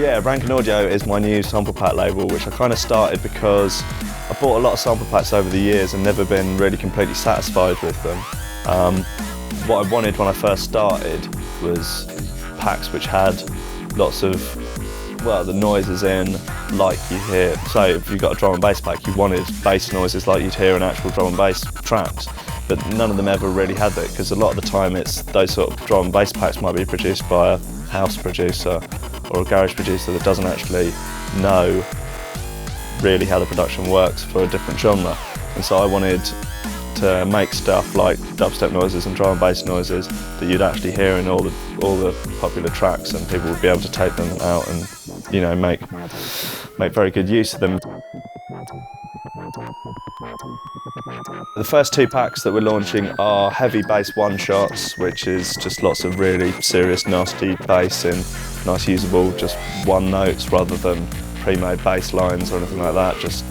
Yeah, Rankin Audio is my new sample pack label, which I kind of started because I bought a lot of sample packs over the years and never been really completely satisfied with them. What I wanted when I first started was packs which had lots of, well, the noises in like you hear. So if you've got a drum and bass pack, you wanted bass noises like you'd hear in actual drum and bass tracks. But none of them ever really had that, because a lot of the time it's those sort of drum and bass packs might be produced by a house producer or a garage producer that doesn't actually know really how the production works for a different genre. And so I wanted to make stuff like dubstep noises and drum and bass noises that you'd actually hear in all the popular tracks, and people would be able to take them out and, you know, make very good use of them. The first two packs that we're launching are heavy bass one-shots, which is just lots of really serious, nasty bass in nice usable, just one notes rather than pre-made bass lines or anything like that, just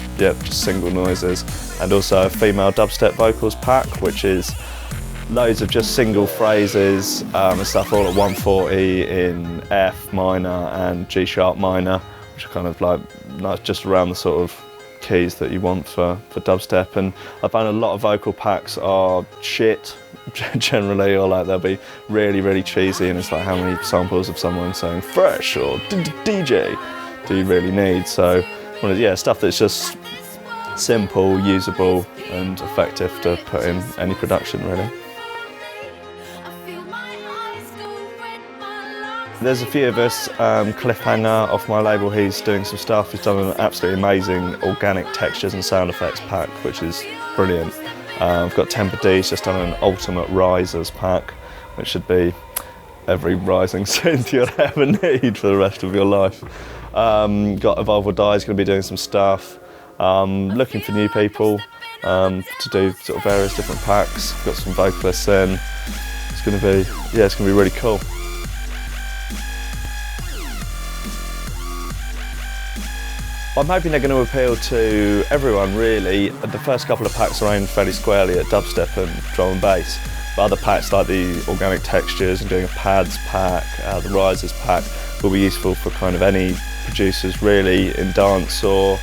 single noises. And also a female dubstep vocals pack, which is loads of just single phrases and stuff all at 140 in F minor and G sharp minor, which are kind of like just around the sort of keys that you want for dubstep. And I found a lot of vocal packs are shit generally, or like they'll be really, really cheesy, and it's like, how many samples of someone saying fresh or DJ do you really need? So yeah, stuff that's just simple, usable and effective to put in any production really. There's a few of us. Cliffhanger off my label, he's doing some stuff. He's done an absolutely amazing organic textures and sound effects pack, which is brilliant. I've got Temper D's just done an ultimate risers pack, which should be every rising synth you'll ever need for the rest of your life. Got Evolve or Die is going to be doing some stuff. Looking for new people to do sort of various different packs. Got some vocalists in. It's going to be really cool. I'm hoping they're going to appeal to everyone really. The first couple of packs are aimed fairly squarely at dubstep and drum and bass, but other packs like the organic textures and doing a pads pack, the risers pack, will be useful for kind of any producers really in dance or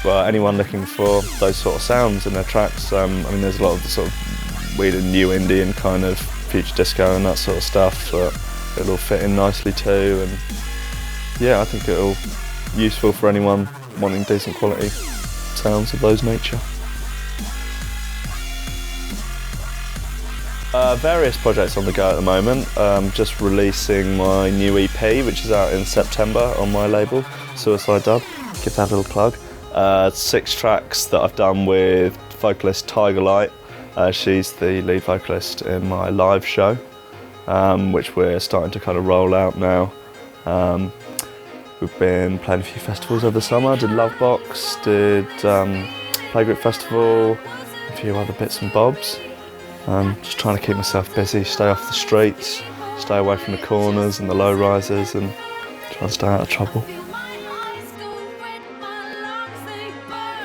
anyone looking for those sort of sounds in their tracks. I mean, there's a lot of the sort of weird and new indie and kind of future disco and that sort of stuff, but it'll fit in nicely too. And yeah, I think it'll useful for anyone wanting decent quality sounds of those nature. Various projects on the go at the moment. Just releasing my new EP, which is out in September on my label, Suicide Dub. Give that a little plug. 6 tracks that I've done with vocalist Tiger Light. She's the lead vocalist in my live show, which we're starting to kind of roll out now. We've been playing a few festivals over the summer. Did Lovebox, did Playgroup Festival, a few other bits and bobs. Just trying to keep myself busy, stay off the streets, stay away from the corners and the low risers, and try and stay out of trouble.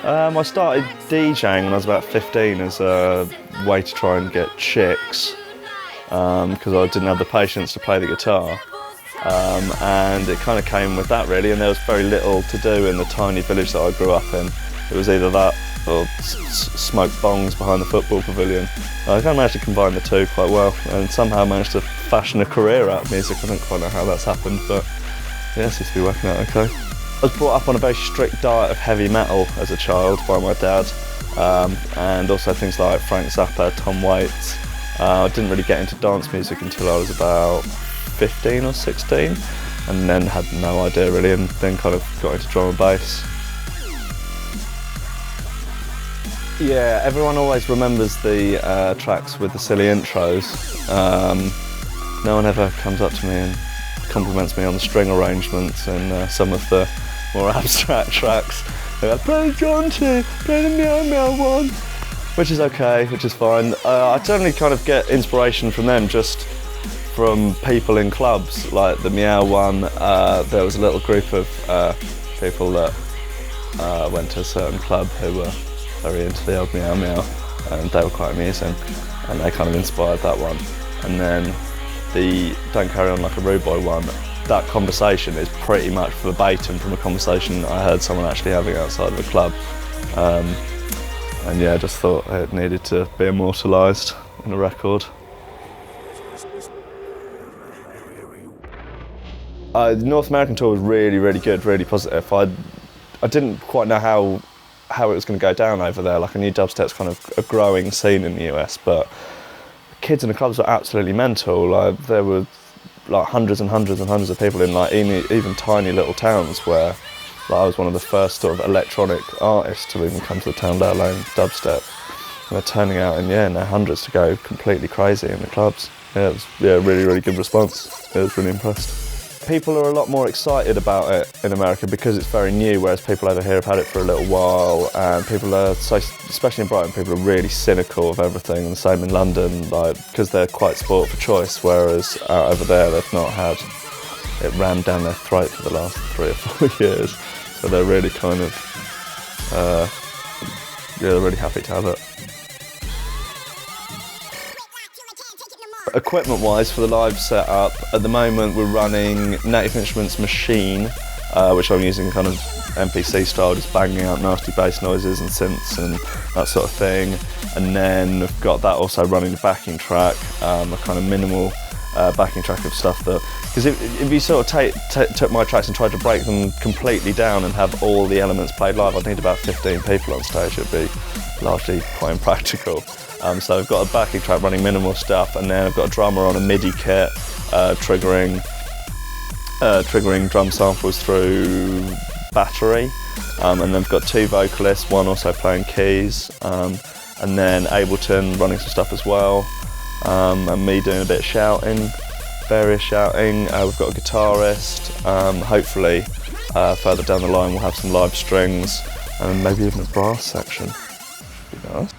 I started DJing when I was about 15 as a way to try and get chicks, because I didn't have the patience to play the guitar. And it kind of came with that really, and there was very little to do in the tiny village that I grew up in. It was either that or smoke bongs behind the football pavilion. I kind of managed to combine the two quite well, and somehow managed to fashion a career out of music. I don't quite know how that's happened, but yeah, it seems to be working out okay. I was brought up on a very strict diet of heavy metal as a child by my dad, and also things like Frank Zappa, Tom Waits. I didn't really get into dance music until I was about 15 or 16, and then had no idea really, and then kind of got into drum and bass. Yeah, everyone always remembers the tracks with the silly intros. No one ever comes up to me and compliments me on the string arrangements and some of the more abstract tracks. They're like, play John 2, play the Meow Meow one, which is okay, which is fine. I generally kind of get inspiration from them, just from people in clubs, like the Meow one. There was a little group of people that went to a certain club who were very into the old Meow Meow, and they were quite amusing, and they kind of inspired that one. And then the Don't Carry On Like a Rude Boy one, that conversation is pretty much verbatim from a conversation I heard someone actually having outside of a club. And yeah, I just thought it needed to be immortalised in a record. The North American tour was really, really good, really positive. I didn't quite know how it was going to go down over there. Like, I knew dubstep's kind of a growing scene in the US, but kids in the clubs were absolutely mental. Like, there were like hundreds and hundreds and hundreds of people in like even tiny little towns where like, I was one of the first sort of electronic artists to even come to the town, let alone dubstep. And they're turning out in their hundreds to go completely crazy in the clubs. Yeah, it was really, really good response. I was really impressed. People are a lot more excited about it in America because it's very new, whereas people over here have had it for a little while, and people are, so, especially in Brighton, people are really cynical of everything, and the same in London, like, because they're quite spoilt for choice, whereas out over there they've not had it rammed down their throat for the last 3 or 4 years, so they're really kind of, they're really happy to have it. Equipment-wise, for the live setup, at the moment we're running Native Instruments Machine, which I'm using kind of MPC style, just banging out nasty bass noises and synths and that sort of thing. And then I've got that also running the backing track, a kind of minimal backing track of stuff that, because if you sort of took my tracks and tried to break them completely down and have all the elements played live, I'd need about 15 people on stage. It'd be largely quite impractical. So I've got a backing track running minimal stuff, and then I've got a drummer on a MIDI kit triggering drum samples through battery, and then I've got 2 vocalists, one also playing keys, and then Ableton running some stuff as well, and me doing a bit of shouting, various shouting. We've got a guitarist. Hopefully further down the line we'll have some live strings and maybe even a brass section. Be nice.